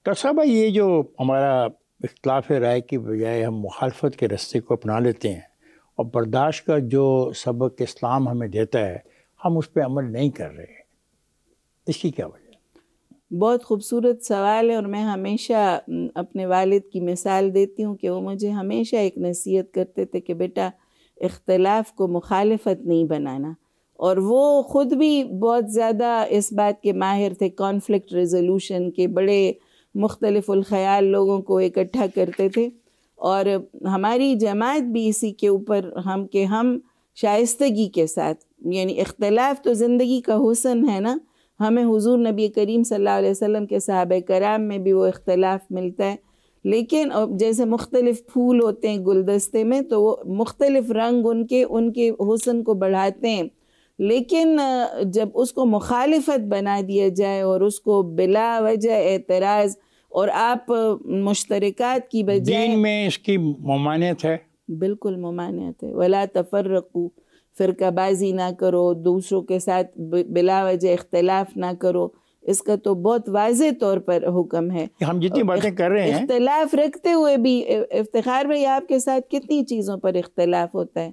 Doctor صاحب یہ جو ہمارا اختلاف رائے کی بجائے ہم مخالفت کے راستے کو اپنا لیتے ہیں اور برداشت کا جو سبق اسلام ہمیں دیتا ہے ہم اس پہ عمل نہیں کر رہے، اس کی کیا وجہ؟ بہت خوبصورت سوال ہے، اور میں ہمیشہ اپنے والد کی مثال دیتی ہوں کہ وہ مجھے ہمیشہ ایک نصیحت کرتے تھے کہ بیٹا اختلاف کو مخالفت نہیں بنانا، اور وہ خود بھی بہت زیادہ اس بات کے ماہر تھے، کانفلکٹ ریزولوشن کے، بڑے مختلف الخیال لوگوں کو اکٹھا کرتے تھے، اور ہماری جماعت بھی اسی کے اوپر ہم شائستگی کے ساتھ، یعنی اختلاف تو زندگی کا حسن ہے نا، ہمیں حضور نبی کریم صلی اللہ علیہ وسلم کے صحابہ کرام میں بھی وہ اختلاف ملتا ہے، لیکن جیسے مختلف پھول ہوتے ہیں گلدستے میں تو وہ مختلف رنگ ان کے حسن کو بڑھاتے ہیں، لیکن جب اس کو مخالفت بنا دیا جائے اور اس کو بلا وجہ اعتراض، اور آپ مشترکات کی بجائے دین میں اس کی ممانعت ہے، بالکل ممانعت ہے، ولا تفرقوا، فرقہ بازی نہ کرو، دوسروں کے ساتھ بلا وجہ اختلاف نہ کرو، اس کا تو بہت واضح طور پر حکم ہے۔ ہم جتنی باتیں کر رہے ہیں اختلاف رکھتے ہوئے بھی، افتخار بھائی آپ کے ساتھ کتنی چیزوں پر اختلاف ہوتا ہے،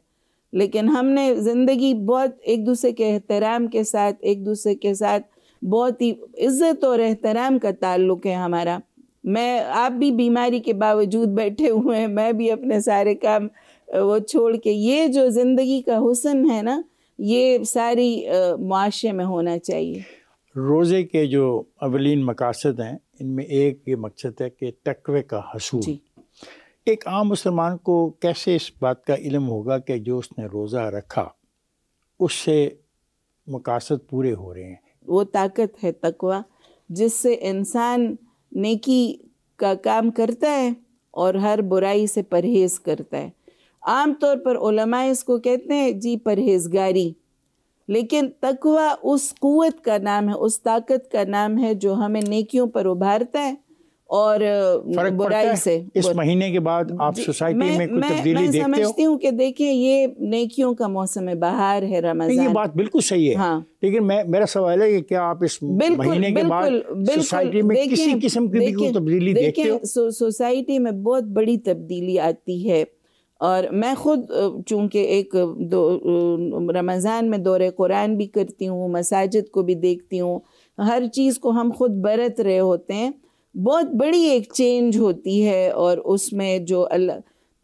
لیکن ہم نے زندگی بہت ایک دوسرے کے احترام کے ساتھ، ایک دوسرے کے ساتھ بہت ہی عزت اور احترام کا تعلق ہے ہمارا۔ آپ بھی بیماری کے باوجود بیٹھے ہوئے ہیں، میں بھی اپنے سارے کام وہ چھوڑ کے، یہ جو زندگی کا حسن ہے نا، یہ ساری معاشرے میں ہونا چاہیے۔ روزے کے جو اولین مقاصد ہیں ان میں ایک یہ مقصد ہے کہ تقوی کا حصول۔ جی، ایک عام مسلمان کو کیسے اس بات کا علم ہوگا کہ جو اس نے روزہ رکھا اس سے مقاصد پورے ہو رہے ہیں؟ وہ طاقت ہے تقوی، جس سے انسان نیکی کا کام کرتا ہے اور ہر برائی سے پرہیز کرتا ہے۔ عام طور پر علماء اس کو کہتے ہیں جی پرہیزگاری، لیکن تقوی اس قوت کا نام ہے، اس طاقت کا نام ہے جو ہمیں نیکیوں پر ابھارتا ہے اور برائی سے۔ اس مہینے کے بعد آپ سوسائٹی میں کوئی تبدیلی دیکھتے ہو؟ میں سمجھتی ہوں کہ دیکھیں یہ نیکیوں کا موسم بہار ہے، رمضان۔ یہ بات بالکل صحیح ہے، ہاں، لیکن میرا سوال ہے کہ کیا آپ اس مہینے کے بعد سوسائٹی میں کسی قسم کی بھی کوئی تبدیلی دیکھتے ہو؟ سوسائٹی میں بہت بڑی تبدیلی آتی ہے، اور میں خود چونکہ ایک رمضان میں دورہ قرآن بھی کرتی ہوں، مساجد کو بھی دیکھتی ہوں، ہر چیز کو ہم خود برت رہے ہوتے ہیں، بہت بڑی ایک چینج ہوتی ہے۔ اور اس میں جو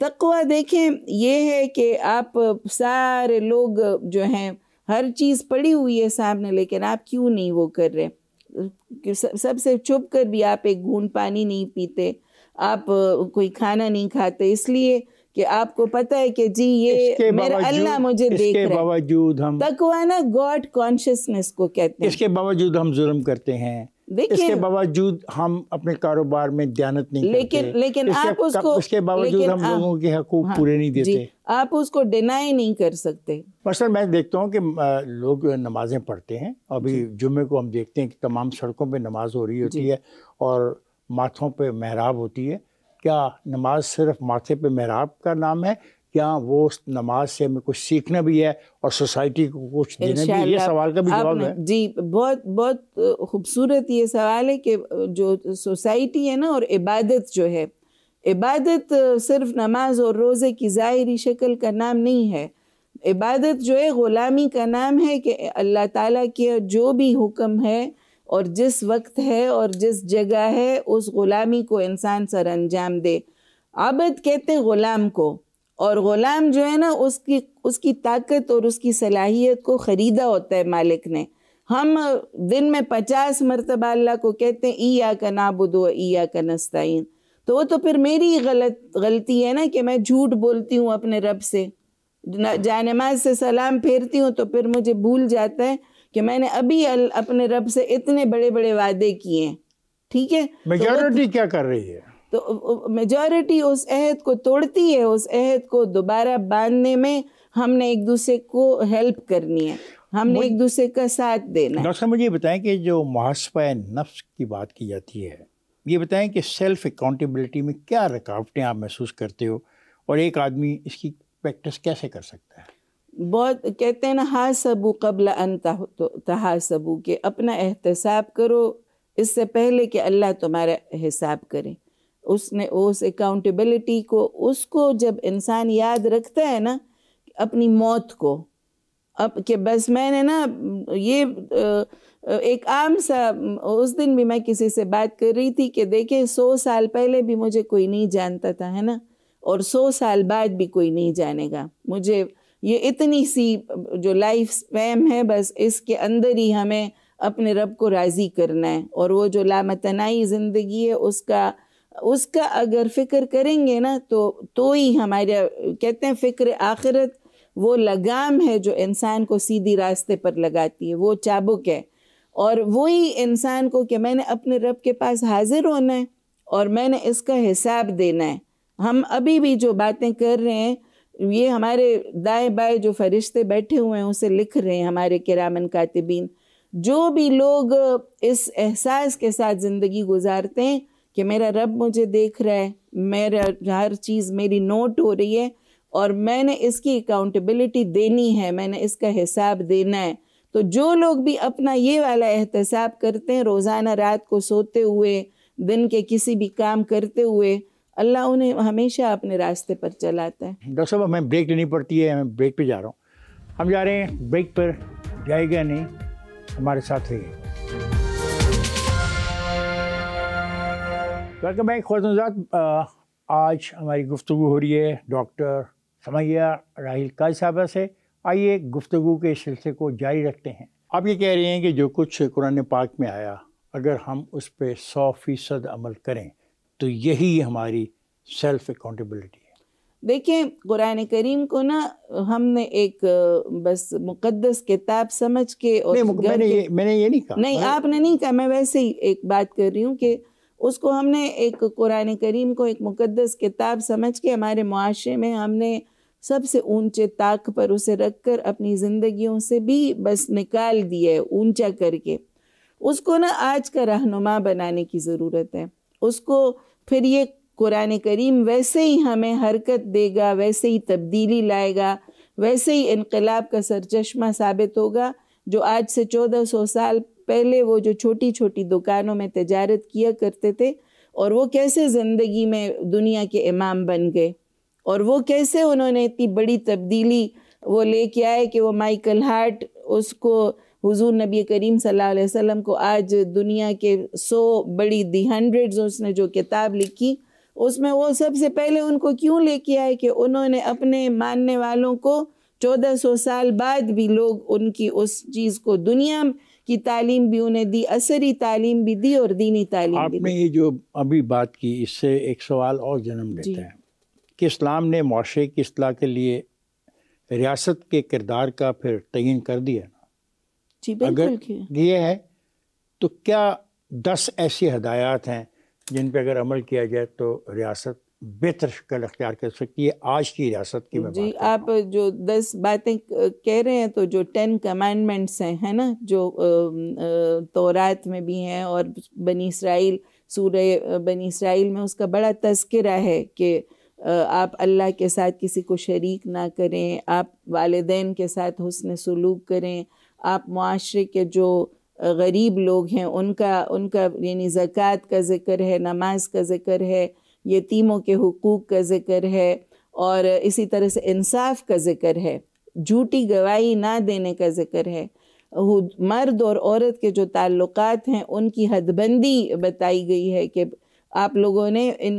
تقوی دیکھیں یہ ہے کہ آپ سارے لوگ جو ہیں ہر چیز پڑی ہوئی ہے سامنے، لیکن آپ کیوں نہیں وہ کر رہے؟ سب سے چھپ کر بھی آپ ایک گھونٹ پانی نہیں پیتے، آپ کوئی کھانا نہیں کھاتے، اس لیے کہ آپ کو پتہ ہے کہ جی یہ میرا اللہ مجھے دیکھ رہا ہے۔ اس کے باوجود ہم تقوی نا گاڈ کانشیسنس کو کہتے ہیں۔ اس کے باوجود ہم ظلم کرتے ہیں، اس کے باوجود ہم اپنے کاروبار میں دیانت نہیں کرتے، لیکن آپ اس کو، اس کے باوجود ہم لوگوں کے حقوق پورے نہیں دیتے۔ آپ اس کو ڈینائی نہیں کر سکتے۔ مثلا میں دیکھتا ہوں کہ لوگ نمازیں پڑھتے ہیں، ابھی جمعے کو ہم دیکھتے ہیں کہ تمام سڑکوں پہ نماز ہو رہی ہوتی ہے اور ماتھوں پہ محراب ہوتی ہے۔ کیا نماز صرف ماتھے پہ محراب کا نام ہے، یا وہ نماز سے ہمیں کچھ سیکھنا بھی ہے اور سوسائٹی کو کچھ دینا بھی ہے؟ یہ سوال کا بھی جواب ہے۔ جی بہت خوبصورت یہ سوال ہے کہ جو سوسائٹی ہے نا، اور عبادت جو ہے، عبادت صرف نماز اور روزے کی ظاہری شکل کا نام نہیں ہے، عبادت جو ہے غلامی کا نام ہے، کہ اللہ تعالیٰ کے جو بھی حکم ہے اور جس وقت ہے اور جس جگہ ہے اس غلامی کو انسان سر انجام دے۔ عبد کہتے ہیں غلام کو، اور غلام جو ہے نا اس کی طاقت اور اس کی صلاحیت کو خریدا ہوتا ہے مالک نے۔ ہم دن میں 50 مرتبہ اللہ کو کہتے ہیں ایاک نعبد و ایاک نستعین، تو وہ تو پھر میری غلطی ہے نا کہ میں جھوٹ بولتی ہوں اپنے رب سے، جانماز سے سلام پھیرتی ہوں تو پھر مجھے بھول جاتا ہے کہ میں نے ابھی اپنے رب سے اتنے بڑے بڑے وعدے کیے ہیں، ٹھیک ہے؟ میجورٹی کیا کر رہی ہے؟ تو میجورٹی اس عہد کو توڑتی ہے، اس عہد کو دوبارہ باندھنے میں ہم نے ایک دوسرے کو ہیلپ کرنی ہے، ہم نے ایک دوسرے کا ساتھ دینا ہے۔ ڈاکٹر صاحب مجھے یہ بتائیں کہ جو محاسبہ نفس کی بات کی جاتی ہے، یہ بتائیں کہ سیلف اکاؤنٹیبلٹی میں کیا رکاوٹیں آپ محسوس کرتے ہو، اور ایک آدمی اس کی پریکٹس کیسے کر سکتا ہے؟ بہت کہتے ہیں نا حاسبوا قبل ان تحاسبوا، کہ اپنا احتساب کرو اس سے پہلے کہ اللہ تمہارا حساب کرے. اس نے اس اکاؤنٹیبلٹی کو، اس کو جب انسان یاد رکھتا ہے نا اپنی موت کو، اب کہ بس میں نے نا یہ ایک عام سا، اس دن بھی میں کسی سے بات کر رہی تھی کہ دیکھیں 100 سال پہلے بھی مجھے کوئی نہیں جانتا تھا، ہے نا، اور 100 سال بعد بھی کوئی نہیں جانے گا مجھے. یہ اتنی سی جو لائف سپیم ہے، بس اس کے اندر ہی ہمیں اپنے رب کو راضی کرنا ہے. اور وہ جو لامتنائی زندگی ہے اس کا اگر فکر کریں گے نا تو ہی ہمارے، کہتے ہیں فکر آخرت وہ لگام ہے جو انسان کو سیدھی راستے پر لگاتی ہے، وہ چابک ہے. اور وہی انسان کو کہ میں نے اپنے رب کے پاس حاضر ہونا ہے اور میں نے اس کا حساب دینا ہے. ہم ابھی بھی جو باتیں کر رہے ہیں، یہ ہمارے دائیں بائیں جو فرشتے بیٹھے ہوئے ہیں اسے لکھ رہے ہیں ہمارے کرامن کاتبین. جو بھی لوگ اس احساس کے ساتھ زندگی گزارتے ہیں کہ میرا رب مجھے دیکھ رہا ہے، میرا ہر چیز میری نوٹ ہو رہی ہے اور میں نے اس کی اکاؤنٹیبلٹی دینی ہے، میں نے اس کا حساب دینا ہے، تو جو لوگ بھی اپنا یہ والا احتساب کرتے ہیں روزانہ رات کو سوتے ہوئے، دن کے کسی بھی کام کرتے ہوئے، اللہ انہیں ہمیشہ اپنے راستے پر چلاتا ہے. ڈاکٹر صاحب ہمیں بریک لینی پڑتی ہے، میں بریک پہ جا رہا ہوں. ہم جا رہے ہیں بریک پر، جائے گا نہیں، ہمارے ساتھ رہیے. ویلکم بیک خواتین. آج ہماری گفتگو ہو رہی ہے ڈاکٹر سمیہ راحیل قاضی صاحبہ سے. آئیے گفتگو کے سلسلے کو جاری رکھتے ہیں. آپ یہ کہہ رہے ہیں کہ جو کچھ قرآن پاک میں آیا اگر ہم اس پہ 100% عمل کریں تو یہی ہماری سیلف اکاؤنٹیبلٹی ہے. دیکھیں قرآن کریم کو نا ہم نے ایک بس مقدس کتاب سمجھ کے، اور میں نے یہ نہیں کہا. نہیں، آپ نے نہیں کہا، میں ویسے ہی ایک بات کر رہی ہوں کہ اس کو ہم نے ایک قرآن کریم کو ایک مقدس کتاب سمجھ کے ہمارے معاشرے میں ہم نے سب سے اونچے طاق پر اسے رکھ کر اپنی زندگیوں سے بھی بس نکال دیا ہے اونچا کر کے. اس کو نا آج کا رہنما بنانے کی ضرورت ہے. اس کو پھر یہ قرآن کریم ویسے ہی ہمیں حرکت دے گا، ویسے ہی تبدیلی لائے گا، ویسے ہی انقلاب کا سرچشمہ ثابت ہوگا. جو آج سے 1400 سال پہلے وہ جو چھوٹی چھوٹی دکانوں میں تجارت کیا کرتے تھے اور وہ کیسے زندگی میں دنیا کے امام بن گئے، اور وہ کیسے انہوں نے اتنی بڑی تبدیلی وہ لے کے آئے کہ وہ مائیکل ہارٹ، اس کو حضور نبی کریم صلی اللہ علیہ وسلم کو آج دنیا کے 100 بڑی دی 100 اس نے جو کتاب لکھی اس میں وہ سب سے پہلے ان کو کیوں لے کے آئے کہ انہوں نے اپنے ماننے والوں کو 1400 سال بعد بھی لوگ ان کی اس چیز کو، دنیا کی تعلیم بھی انہیں دی، عصری تعلیم بھی دی اور دینی تعلیم بھی دی. آپ نے یہ جو ابھی بات کی اس سے ایک سوال اور جنم دیتا ہے کہ اسلام نے معاشرے کی اصلاح کے لیے ریاست کے کردار کا پھر تعین کر دیا. جی بالکل. یہ ہے تو کیا 10 ایسی ہدایات ہیں جن پہ اگر عمل کیا جائے تو ریاست بہتر شکل اختیار کر سکتی ہے آج کی ریاست کی؟ جی آپ جو 10 باتیں کہہ رہے ہیں تو جو 10 کمانڈمنٹس ہیں، ہے نا، جو تورات میں بھی ہیں اور بنی اسرائیل، سورہ بنی اسرائیل میں اس کا بڑا تذکرہ ہے کہ آپ اللہ کے ساتھ کسی کو شریک نہ کریں، آپ والدین کے ساتھ حسن سلوک کریں، آپ معاشرے کے جو غریب لوگ ہیں ان کا یعنی زکوٰۃ کا ذکر ہے، نماز کا ذکر ہے، یتیموں کے حقوق کا ذکر ہے، اور اسی طرح سے انصاف کا ذکر ہے، جھوٹی گواہی نہ دینے کا ذکر ہے، مرد اور عورت کے جو تعلقات ہیں ان کی حد بندی بتائی گئی ہے کہ آپ لوگوں نے ان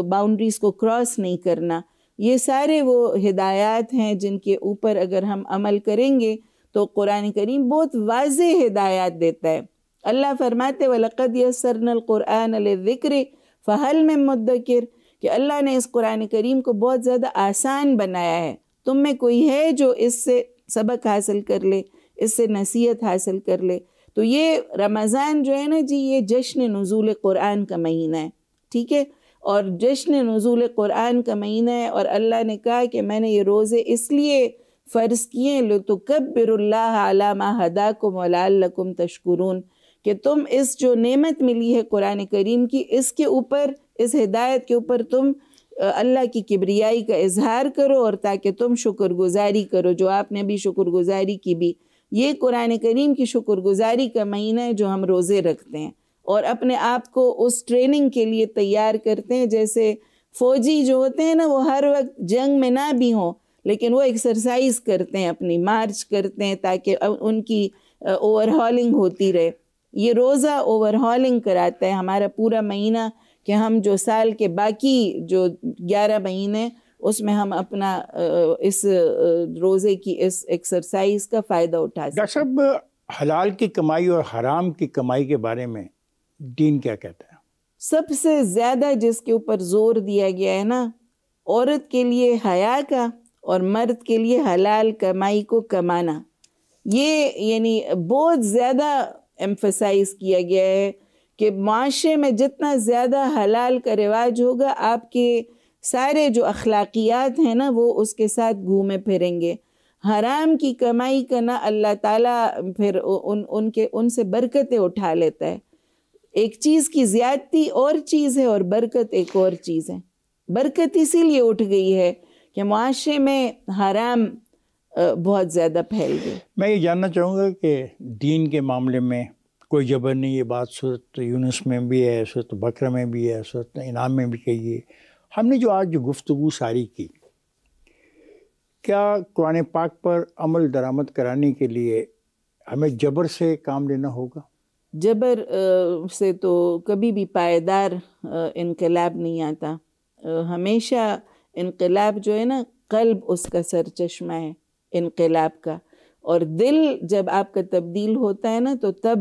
باؤنڈریز کو کراس نہیں کرنا. یہ سارے وہ ہدایات ہیں جن کے اوپر اگر ہم عمل کریں گے تو قرآن کریم بہت واضح ہدایات دیتا ہے. اللہ فرماتے وَلَقَدْ يَسَّرْنَا الْقُرْآنَ لِلذِّكْرِ فَهَلْ مِن مُدَّكِرٍ کہ اللہ نے اس قرآن کریم کو بہت زیادہ آسان بنایا ہے. تم میں کوئی ہے جو اس سے سبق حاصل کر لے، اس سے نصیحت حاصل کر لے؟ تو یہ رمضان جو ہے نا جی، یہ جشن نزول قرآن کا مہینہ ہے، ٹھیک ہے، اور جشن نزول قرآن کا مہینہ ہے. اور اللہ نے کہا کہ میں نے یہ روزے اس لیے فرض کیے لِتُكَبِّرُوا اللَّهَ عَلَى مَا هَدَاكُمْ وَلَعَلَّكُمْ تَشْكُرُونَ کہ تم اس جو نعمت ملی ہے قرآن کریم کی، اس کے اوپر، اس ہدایت کے اوپر تم اللہ کی کبریائی کا اظہار کرو اور تاکہ تم شکر گزاری کرو، جو آپ نے بھی شکر گزاری کی بھی. یہ قرآن کریم کی شکر گزاری کا مہینہ ہے جو ہم روزے رکھتے ہیں. اور اپنے آپ کو اس ٹریننگ کے لیے تیار کرتے ہیں. جیسے فوجی جو ہوتے ہیں نا وہ ہر وقت جنگ میں نہ بھی ہوں لیکن وہ ایکسرسائز کرتے ہیں, اپنی مارچ کرتے ہیں تاکہ ان کی اوور ہالنگ ہوتی رہے. یہ روزہ اوور ہالنگ کراتا ہے ہمارا پورا مہینہ, کہ ہم جو سال کے باقی جو 11 مہینے اس میں ہم اپنا اس روزے کی اس ایکسرسائز کا فائدہ اٹھا سکیں. ڈاکٹر صاحب, حلال کی کمائی اور حرام کی کمائی کے بارے میں دین کیا کہتا ہے؟ سب سے زیادہ جس کے اوپر زور دیا گیا ہے نا, عورت کے لیے حیا کا اور مرد کے لیے حلال کمائی کو کمانا. یہ یعنی بہت زیادہ ایمفسائز کیا گیا ہے کہ معاشرے میں جتنا زیادہ حلال کا رواج ہوگا آپ کے سارے جو اخلاقیات ہیں نا وہ اس کے ساتھ گھومے پھریں گے. حرام کی کمائی کا نا اللہ تعالیٰ پھر ان سے برکتیں اٹھا لیتا ہے. ایک چیز کی زیادتی اور چیز ہے اور برکت ایک اور چیز ہے. برکت اسی لیے اٹھ گئی ہے کہ معاشرے میں حرام بہت زیادہ پھیل گئی. میں یہ جاننا چاہوں گا کہ دین کے معاملے میں کوئی جبر نہیں. یہ بات سورۃ یونس میں بھی ہے, سورۃ بقرہ میں بھی ہے, سورۃ انعام میں بھی کہی ہے. ہم نے جو آج گفتگو ساری کی, کیا قرآن پاک پر عمل درآمد کرانے کے لیے ہمیں جبر سے کام لینا ہوگا؟ جبر سے تو کبھی بھی پائیدار انقلاب نہیں آتا. ہمیشہ انقلاب جو ہے نا, قلب اس کا سرچشمہ ہے انقلاب کا, اور دل جب آپ کا تبدیل ہوتا ہے نا تو تب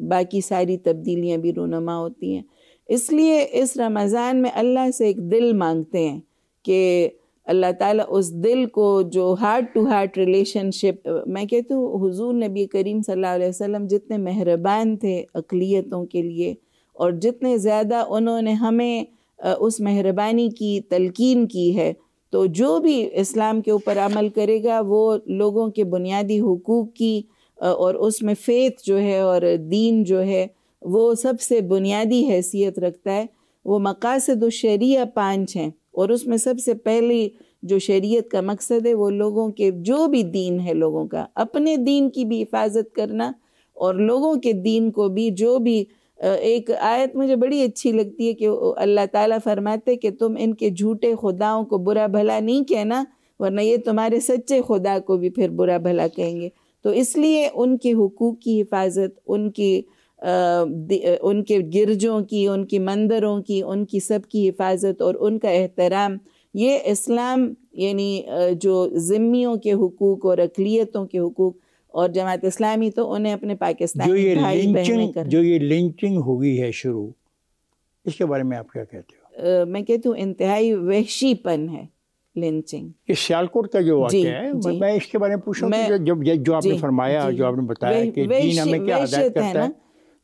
باقی ساری تبدیلیاں بھی رونما ہوتی ہیں. اس لیے اس رمضان میں اللہ سے ایک دل مانگتے ہیں کہ اللہ تعالیٰ اس دل کو جو ہارٹ ٹو ہارٹ ریلیشن شپ, میں کہتی ہوں حضور نبی کریم صلی اللہ علیہ وسلم جتنے مہربان تھے اقلیتوں کے لیے, اور جتنے زیادہ انہوں نے ہمیں اس مہربانی کی تلقین کی ہے, تو جو بھی اسلام کے اوپر عمل کرے گا وہ لوگوں کے بنیادی حقوق کی اور اس میں فیتھ جو ہے اور دین جو ہے وہ سب سے بنیادی حیثیت رکھتا ہے. وہ مقاصد الشریعہ 5 ہیں, اور اس میں سب سے پہلی جو شریعت کا مقصد ہے وہ لوگوں کے جو بھی دین ہے لوگوں کا, اپنے دین کی بھی حفاظت کرنا اور لوگوں کے دین کو بھی. جو بھی ایک آیت مجھے بڑی اچھی لگتی ہے کہ اللہ تعالیٰ فرماتے کہ تم ان کے جھوٹے خداؤں کو برا بھلا نہیں کہنا ورنہ یہ تمہارے سچے خدا کو بھی پھر برا بھلا کہیں گے. تو اس لیے ان کے حقوق کی حفاظت, ان کے گرجوں کی, ان کی مندروں کی, ان کی سب کی حفاظت اور ان کا احترام, یہ اسلام یعنی جو ذمیوں کے حقوق اور اقلیتوں کے حقوق, اور جماعت اسلامی تو انہیں اپنے پاکستانی بھائی بہنیں کر. جو یہ لنچنگ ہوئی ہے شروع, اس کے بارے میں آپ کیا کہتے ہو؟ میں کہتی ہوں انتہائی وحشی پن ہے لنچنگ. یہ سیالکوٹ کا جو واقعہ ہے, میں اس کے بارے میں پوچھوں کہ جو آپ نے فرمایا, جو آپ نے بتایا کہ دین ہمیں کیا ہدایت کرتا ہے,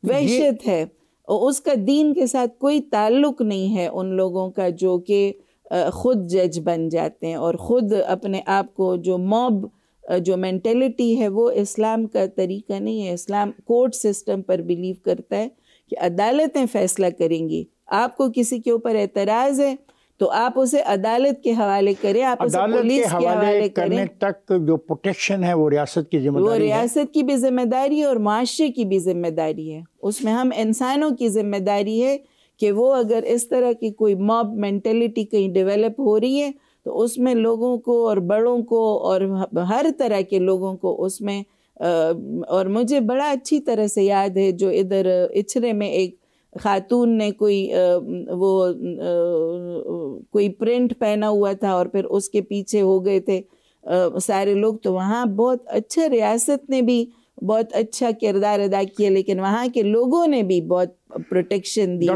وحشت ہے, اور اس کا دین کے ساتھ کوئی تعلق نہیں ہے ان لوگوں کا جو کہ خود جج بن جاتے ہیں اور خود اپنے آپ کو جو موب جو مینٹلٹی ہے وہ اسلام کا طریقہ نہیں ہے. اسلام کورٹ سسٹم پر بیلیو کرتا ہے کہ عدالتیں فیصلہ کریں گی. آپ کو کسی کے اوپر اعتراض ہے تو آپ اسے عدالت کے حوالے کریں, آپ اسے پولیس کے حوالے کریں. تک جو پروٹیکشن ہے وہ ریاست کی ذمہ داری ہے, وہ ریاست کی بھی ذمہ داری ہے اور معاشرے کی بھی ذمہ داری ہے. اس میں ہم انسانوں کی ذمہ داری ہے کہ وہ اگر اس طرح کی کوئی موب مینٹلٹی کہیں ڈیولپ ہو رہی ہے تو اس میں لوگوں کو اور بڑوں کو اور ہر طرح کے لوگوں کو اس میں. اور مجھے بڑا اچھی طرح سے یاد ہے جو ادھر اچھرے میں ایک خاتون نے کوئی پرنٹ پہنا ہوا تھا اور پھر اس کے پیچھے ہو گئے تھے سارے لوگ, تو وہاں بہت اچھا ریاست نے بھی بہت اچھا کردار ادا کیا, لیکن وہاں کے لوگوں نے بھی بہت پروٹیکشن دی.